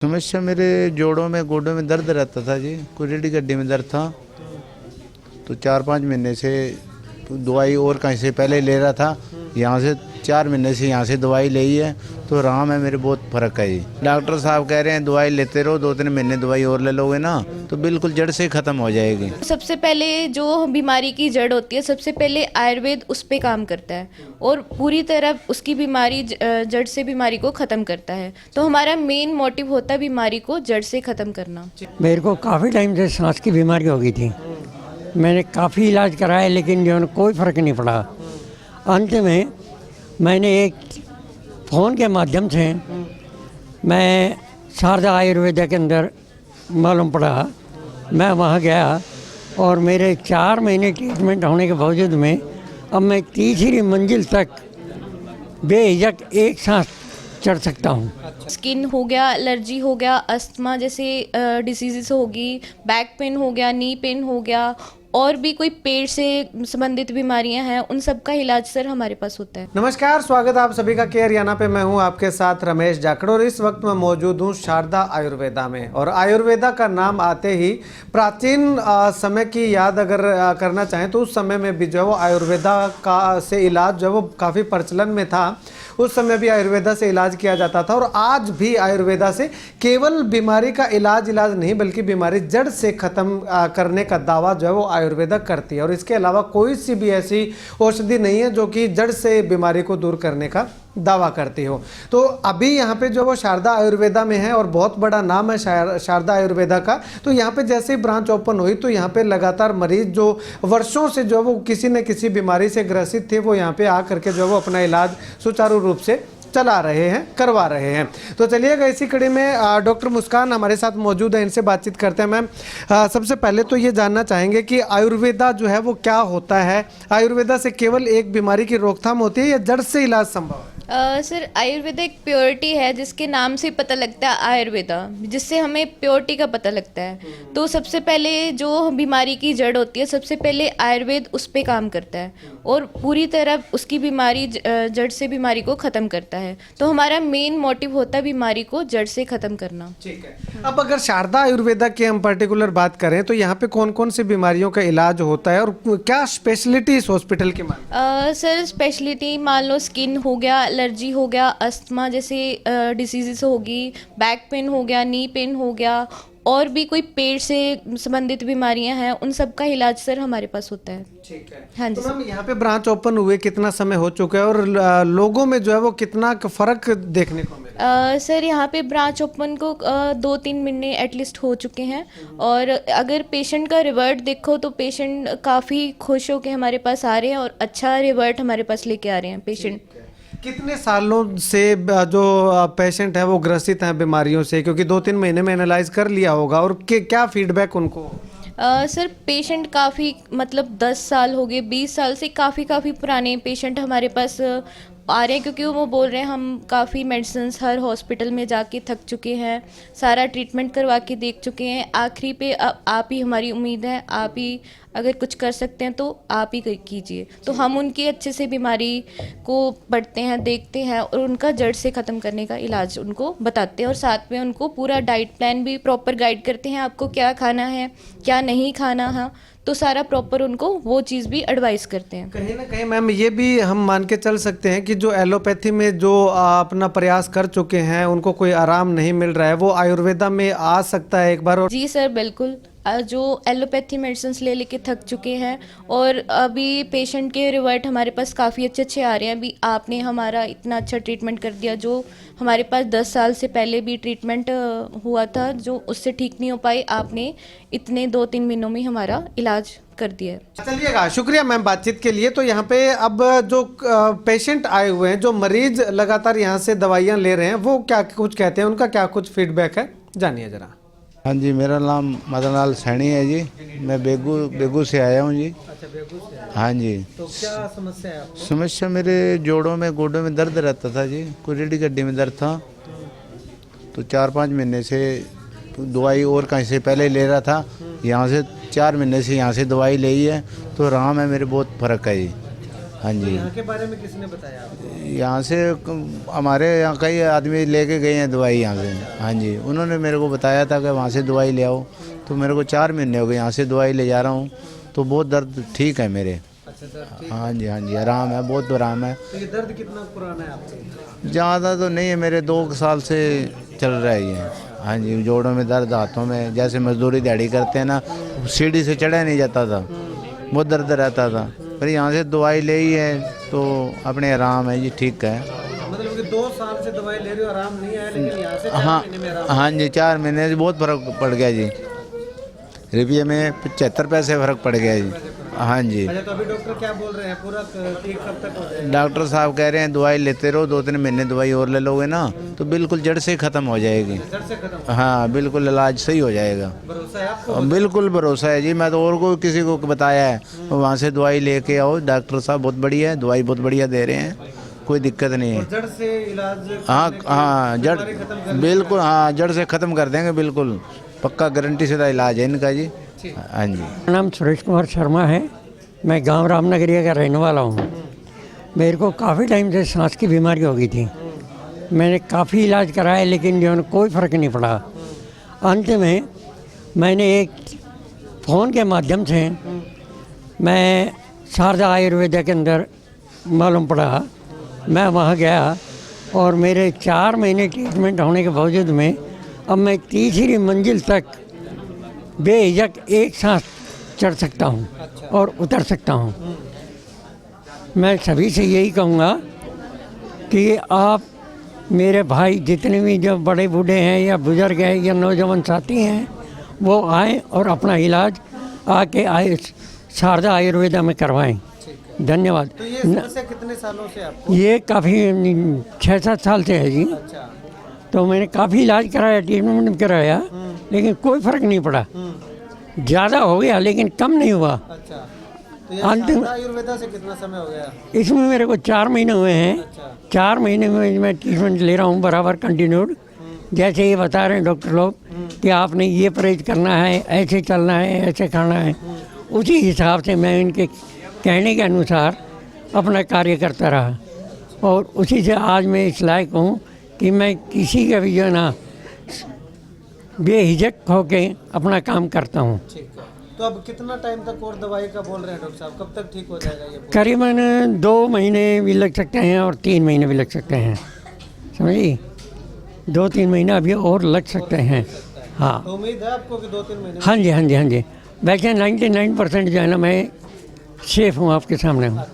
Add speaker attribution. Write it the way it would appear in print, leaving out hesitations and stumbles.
Speaker 1: समस्या मेरे जोड़ों में गोडों में दर्द रहता था जी। कोई रीढ़ की हड्डी में दर्द था। तो 4-5 महीने से दवाई और कहीं से पहले ले रहा था। यहाँ से 4 महीने से यहाँ से दवाई ली है तो आराम है, मेरे बहुत फ़र्क है जी। डॉक्टर साहब कह रहे हैं दवाई लेते रहो, 2-3 महीने दवाई और ले लोगे ना तो बिल्कुल जड़ से ख़त्म हो जाएगी।
Speaker 2: सबसे पहले जो बीमारी की जड़ होती है, सबसे पहले आयुर्वेद उस पे काम करता है और पूरी तरह उसकी बीमारी जड़ से बीमारी को ख़त्म करता है। तो हमारा मेन मोटिव होता है बीमारी को जड़ से ख़त्म करना।
Speaker 3: मेरे को काफ़ी टाइम से सांस की बीमारी हो गई थी। मैंने काफ़ी इलाज कराया लेकिन जो है कोई फ़र्क नहीं पड़ा। अंत में मैंने एक फ़ोन के माध्यम से मैं शारदा आयुर्वेदा के अंदर मालूम पड़ा। मैं वहाँ गया और मेरे 4 महीने ट्रीटमेंट होने के बावजूद में अब मैं तीसरी मंजिल तक बेझिझक एक सांस चढ़ सकता हूँ।
Speaker 2: स्किन हो गया, एलर्जी हो गया, अस्थमा जैसे डिसीज़ होगी, बैक पेन हो गया, नी पेन हो गया, और भी कोई पेट से संबंधित बीमारियां हैं, उन सब का इलाज सर हमारे पास होता है।
Speaker 4: नमस्कार, स्वागत है आप सभी का केयर याना पे। मैं हूं आपके साथ रमेश जाखड़ और इस वक्त मैं मौजूद हूं शारदा आयुर्वेदा में। और आयुर्वेदा का नाम आते ही प्राचीन समय की याद अगर करना चाहें तो उस समय में भी जो है वो आयुर्वेदा का से इलाज जो है वो काफ़ी प्रचलन में था। उस समय भी आयुर्वेदा से इलाज किया जाता था और आज भी आयुर्वेदा से केवल बीमारी का इलाज नहीं बल्कि बीमारी जड़ से ख़त्म करने का दावा जो है वो आयुर्वेदा करती है। और इसके अलावा कोई सी भी ऐसी औषधि नहीं है जो कि जड़ से बीमारी को दूर करने का दावा करती हो। तो अभी यहाँ पे जो वो शारदा आयुर्वेदा में है और बहुत बड़ा नाम है शारदा आयुर्वेदा का। तो यहाँ पे जैसे ही ब्रांच ओपन हुई तो यहाँ पे लगातार मरीज जो वर्षों से जो वो किसी न किसी बीमारी से ग्रसित थे वो यहाँ पे आ करके जो वो अपना इलाज सुचारू रूप से चला रहे हैं, करवा रहे हैं। तो चलिएगा इसी कड़ी में डॉक्टर मुस्कान हमारे साथ मौजूद है, इनसे बातचीत करते हैं। मैम, सबसे पहले तो ये जानना चाहेंगे कि आयुर्वेदा जो है वो क्या होता है? आयुर्वेदा से केवल एक बीमारी की रोकथाम होती है या जड़ से इलाज संभव है?
Speaker 2: सर, आयुर्वेदा एक प्योरिटी है जिसके नाम से पता लगता है आयुर्वेदा, जिससे हमें प्योरिटी का पता लगता है। तो सबसे पहले जो बीमारी की जड़ होती है, सबसे पहले आयुर्वेद उस पे काम करता है और पूरी तरह उसकी बीमारी जड़ से बीमारी को ख़त्म करता है। तो हमारा मेन मोटिव होता है बीमारी को जड़ से ख़त्म करना।
Speaker 4: ठीक है। अब अगर शारदा आयुर्वेदा की हम पर्टिकुलर बात करें तो यहाँ पे कौन कौन सी बीमारियों का इलाज होता है और क्या स्पेशलिटी इस हॉस्पिटल की मान?
Speaker 2: सर, स्पेशलिटी मान लो स्किन हो गया, एलर्जी हो गया, अस्थमा जैसे डिसीज़ होगी, बैक पेन हो गया, नी पेन हो गया, और भी कोई पेट से संबंधित बीमारियां हैं, उन सब का इलाज सर हमारे पास होता है।
Speaker 4: ठीक है।
Speaker 2: हाँ जी।
Speaker 4: तो मैम, यहाँ पे ब्रांच ओपन हुए कितना समय हो चुका है और लोगों में जो है वो कितना फ़र्क देखने को मिला?
Speaker 2: सर, यहाँ पे ब्रांच ओपन को 2-3 महीने एटलीस्ट हो चुके हैं और अगर पेशेंट का रिवर्ट देखो तो पेशेंट काफ़ी खुश होकर हमारे पास आ रहे हैं और अच्छा रिवर्ट हमारे पास लेके आ रहे हैं पेशेंट।
Speaker 4: कितने सालों से जो पेशेंट है वो ग्रसित हैं बीमारियों से, क्योंकि 2-3 महीने में एनालाइज कर लिया होगा, और क्या फीडबैक उनको?
Speaker 2: सर, पेशेंट काफ़ी मतलब 10 साल हो गए, 20 साल से काफ़ी पुराने पेशेंट हमारे पास आ रहे हैं, क्योंकि वो बोल रहे हैं हम काफ़ी मेडिसिन हर हॉस्पिटल में जाके थक चुके हैं, सारा ट्रीटमेंट करवा के देख चुके हैं, आखिरी पे आप ही हमारी उम्मीद है, आप ही अगर कुछ कर सकते हैं तो आप ही कीजिए। तो हम उनकी अच्छे से बीमारी को पढ़ते हैं, देखते हैं और उनका जड़ से ख़त्म करने का इलाज उनको बताते हैं और साथ में उनको पूरा डाइट प्लान भी प्रॉपर गाइड करते हैं, आपको क्या खाना है क्या नहीं खाना है, तो सारा प्रॉपर उनको वो चीज़ भी एडवाइस करते हैं।
Speaker 4: कहीं ना कहीं मैम ये भी हम मान के चल सकते हैं कि जो एलोपैथी में जो अपना प्रयास कर चुके हैं उनको कोई आराम नहीं मिल रहा है, वो आयुर्वेदा में आ सकता है एक बार? और
Speaker 2: जी सर, बिल्कुल। जो एलोपैथी मेडिसिन ले लेके थक चुके हैं और अभी पेशेंट के रिवर्ट हमारे पास काफ़ी अच्छे आ रहे हैं। अभी आपने हमारा इतना अच्छा ट्रीटमेंट कर दिया, जो हमारे पास 10 साल से पहले भी ट्रीटमेंट हुआ था जो उससे ठीक नहीं हो पाई, आपने इतने 2-3 महीनों में हमारा इलाज कर दिया है।
Speaker 4: चलिएगा, शुक्रिया मैम बातचीत के लिए। तो यहाँ पे अब जो पेशेंट आए हुए हैं, जो मरीज लगातार यहाँ से दवाइयाँ ले रहे हैं, वो क्या कुछ कहते हैं, उनका क्या कुछ फीडबैक है, जानिए जरा।
Speaker 1: हाँ जी, मेरा नाम मदन लाल सैनी है जी। मैं बेगू से आया हूँ जी।
Speaker 4: अच्छा, बेगू से आए।
Speaker 1: हाँ जी।
Speaker 4: तो क्या समस्या है आपको?
Speaker 1: समस्या मेरे जोड़ों में गोडों में दर्द रहता था जी। कोई रीढ़ की हड्डी में दर्द था। तो 4-5 महीने से दवाई और कहीं से पहले ले रहा था। यहाँ से 4 महीने से यहाँ से दवाई ली है तो आराम है, मेरे बहुत फ़र्क है जी। हाँ जी।
Speaker 4: यहाँ के बारे में किसने बताया आपको?
Speaker 1: यहाँ से हमारे यहाँ कई आदमी लेके गए हैं दवाई यहाँ से। हाँ जी, उन्होंने मेरे को बताया था कि वहाँ से दवाई ले आओ, तो मेरे को 4 महीने हो गए यहाँ से दवाई ले जा रहा हूँ, तो बहुत दर्द ठीक है मेरे।
Speaker 4: अच्छा सर, ठीक।
Speaker 1: हाँ जी, हाँ जी, आराम है, बहुत आराम है।
Speaker 4: तो ये दर्द कितना पुराना है आपको?
Speaker 1: ज़्यादा तो नहीं है, मेरे 2 साल से चल रहा है ये। हाँ जी, जोड़ों में दर्द, हाथों में, जैसे मजदूरी दिहाड़ी करते हैं ना, सीढ़ी से चढ़ा नहीं जाता था, बहुत दर्द रहता था। पर यहाँ से दवाई ले ही है तो अपने आराम है जी, ठीक है।
Speaker 4: मतलब कि 2 साल से दवाई ले रहे हो, आराम नहीं आया, लेकिन यहाँ से 4
Speaker 1: हाँ
Speaker 4: महीने में आराम।
Speaker 1: हाँ जी, 4 महीने से बहुत फ़र्क पड़ गया जी। रुपये में 75 पैसे फ़र्क पड़ गया जी। हाँ जी।
Speaker 4: अच्छा, तो अभी डॉक्टर क्या बोल रहे हैं, पूरा ठीक कब तक हो जाएगा?
Speaker 1: डॉक्टर साहब कह रहे हैं दवाई लेते रहो, 2-3 महीने दवाई और ले लोगे ना तो बिल्कुल जड़ से ख़त्म हो जाएगी।
Speaker 4: जड़ से खत्म?
Speaker 1: हाँ, बिल्कुल इलाज सही हो जाएगा।
Speaker 4: भरोसा है आपको?
Speaker 1: बिल्कुल भरोसा है जी, मैं तो और को किसी को बताया है, वहाँ से दवाई लेके आओ, डॉक्टर साहब बहुत बढ़िया है, दवाई बहुत बढ़िया दे रहे हैं, कोई दिक्कत नहीं है।
Speaker 4: जड़ से इलाज?
Speaker 1: हाँ हाँ, जड़
Speaker 4: बीमारी खत्म कर
Speaker 1: बिल्कुल, हाँ जड़ से ख़त्म कर देंगे, बिल्कुल पक्का गारंटी से इलाज है इनका जी। हाँ जी।
Speaker 3: मेरा नाम सुरेश कुमार शर्मा है, मैं गांव रामनगरिया का रहने वाला हूँ। मेरे को काफ़ी टाइम से सांस की बीमारी हो गई थी। मैंने काफ़ी इलाज कराया लेकिन जो है कोई फ़र्क नहीं पड़ा। अंत में मैंने एक फ़ोन के माध्यम से मैं शारदा आयुर्वेदा के अंदर मालूम पड़ा, मैं वहाँ गया और मेरे 4 महीने ट्रीटमेंट होने के बावजूद में अब मैं 3री मंजिल तक बेहिचक एक सांस चढ़ सकता हूँ और उतर सकता हूँ। मैं सभी से यही कहूँगा कि आप मेरे भाई जितने भी जो बड़े बूढ़े हैं या बुज़ुर्ग हैं या नौजवान साथी हैं वो आएँ और अपना इलाज आके शारदा आयुर्वेदा में करवाएं। धन्यवाद।
Speaker 4: तो ये समस्या कितने सालों से आपको?
Speaker 3: ये काफ़ी 6-7 साल से है जी।
Speaker 4: अच्छा।
Speaker 3: तो मैंने काफ़ी इलाज कराया, ट्रीटमेंट कराया, लेकिन कोई फ़र्क नहीं पड़ा। ज़्यादा हो गया लेकिन कम नहीं हुआ।
Speaker 4: अच्छा, तो ये
Speaker 3: अंतिम
Speaker 4: शारदा आयुर्वेदा से कितना समय हो गया?
Speaker 3: इसमें मेरे को 4 महीने हुए हैं।
Speaker 4: अच्छा।
Speaker 3: 4 महीने में मैं ट्रीटमेंट ले रहा हूँ बराबर कंटिन्यूड। जैसे ये बता रहे हैं डॉक्टर लोग कि आपने ये परहेज करना है, ऐसे चलना है, ऐसे खाना है, उसी हिसाब से मैं इनके कहने के अनुसार अपना कार्य करता रहा और उसी से आज मैं इस लायक हूँ कि मैं किसी का भी जो है ना बेहिचक होके अपना काम करता हूँ।
Speaker 4: ठीक है। तो अब कितना टाइम तक और दवाई का बोल रहे हैं डॉक्टर साहब, कब तक ठीक हो जाएगा ये?
Speaker 3: करीबन 2 महीने भी लग सकते हैं और 3 महीने भी लग सकते हैं, समझी? 2-3 महीना अभी और लग सकते हैं। हाँ,
Speaker 4: तो उम्मीद है आपको कि 2-3 महीने?
Speaker 3: हाँ जी, हाँ जी, हाँ जी। वैसे 99% जो है ना मैं सेफ हूँ, आपके सामने हूँ।